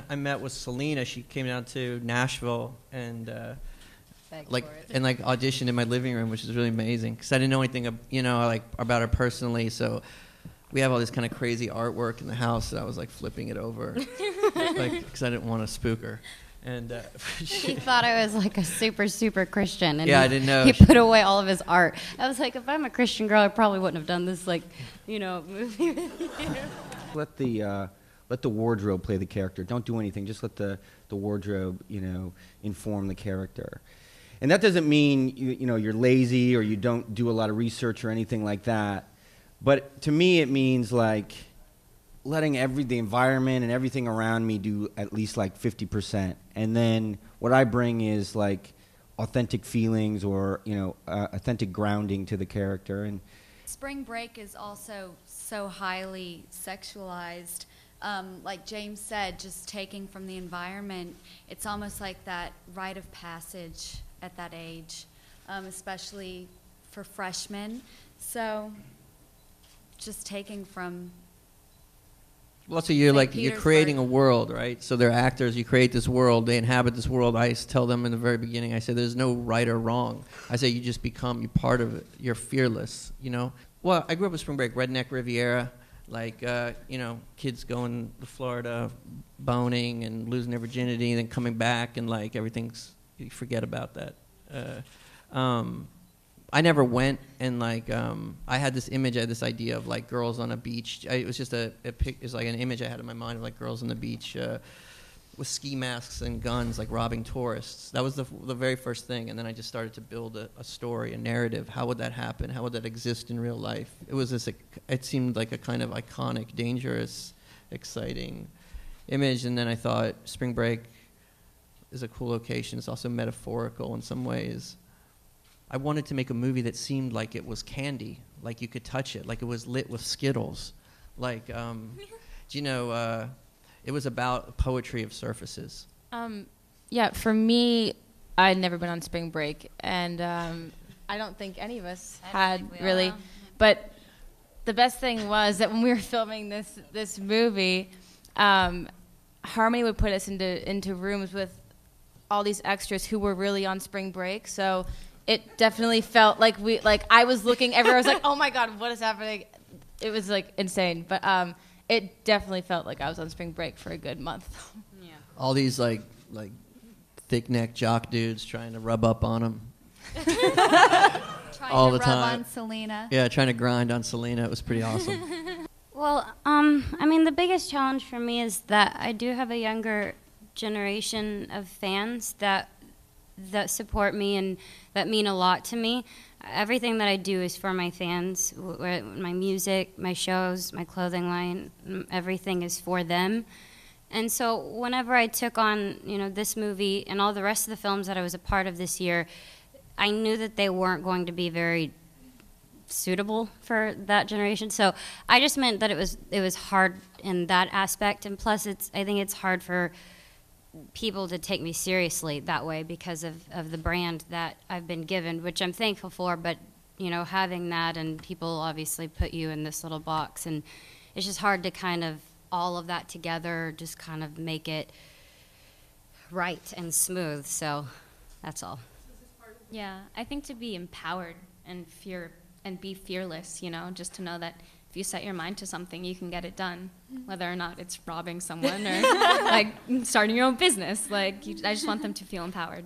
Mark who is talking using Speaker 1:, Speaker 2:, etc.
Speaker 1: I met with Selena. She came down to Nashville and auditioned in my living room, which is really amazing because I didn't know anything, about her personally. So we have all this kind of crazy artwork in the house that I was like flipping it over, because I didn't want to spook her. And
Speaker 2: he thought I was like a super Christian, and
Speaker 1: I didn't know.
Speaker 2: He put away all of his art. I was like, if I'm a Christian girl, I probably wouldn't have done this movie.
Speaker 3: Let the wardrobe play the character. Don't do anything. Just let the wardrobe, inform the character. And that doesn't mean you're lazy or you don't do a lot of research or anything like that. But to me, it means like letting the environment and everything around me do at least like 50%. And then what I bring is like authentic feelings or, authentic grounding to the character. And
Speaker 4: Spring Break is also so highly sexualized. Like James said, just taking from the environment, it's almost like that rite of passage at that age, especially for freshmen. So just taking from
Speaker 1: Well, so you're creating a world, right? So they're actors, you create this world, they inhabit this world. I tell them in the very beginning, I say there's no right or wrong. I say you just you're part of it. You're fearless, Well, I grew up with Spring Break, Redneck Riviera. Kids going to Florida, boning and losing their virginity, and then coming back, and you forget about that. I never went, and I had this image, I had this idea of girls on a beach. It was just it's like an image I had in my mind of girls on the beach with ski masks and guns, robbing tourists. That was the very first thing, and then I just started to build a story, a narrative. How would that happen? How would that exist in real life? It seemed like a kind of iconic, dangerous, exciting image, and then I thought Spring Break is a cool location. It's also metaphorical in some ways. I wanted to make a movie that seemed like it was candy, like you could touch it, like it was lit with Skittles, it was about poetry of surfaces.
Speaker 5: Yeah, for me, I'd never been on Spring Break, and I don't think any of us had really. But the best thing was that when we were filming this movie, Harmony would put us into rooms with all these extras who were really on Spring Break. So it definitely felt like I was looking everywhere. I was like, oh my God, what is happening? It was insane, but. It definitely felt like I was on Spring Break for a good month.
Speaker 2: Yeah.
Speaker 1: All these thick-necked jock dudes trying to rub up on them.
Speaker 4: All the time. On Selena.
Speaker 1: Yeah, trying to grind on Selena. It was pretty awesome.
Speaker 2: Well, the biggest challenge for me is that I do have a younger generation of fans that support me and that mean a lot to me. Everything that I do is for my fans. My music, my shows, my clothing line, everything is for them. And so whenever I took on, this movie and all the rest of the films that I was a part of this year, I knew that they weren't going to be very suitable for that generation. So I just meant that it was hard in that aspect. And plus, I think it's hard for people to take me seriously that way because of the brand that I've been given, which I'm thankful for, but having that, and people obviously put you in this little box, and it's just hard to kind of all of that together, just kind of make it right and smooth. So that's all.
Speaker 6: Yeah, I think to be empowered and be fearless, just to know that if you set your mind to something, you can get it done, whether or not it's robbing someone or starting your own business. I just want them to feel empowered.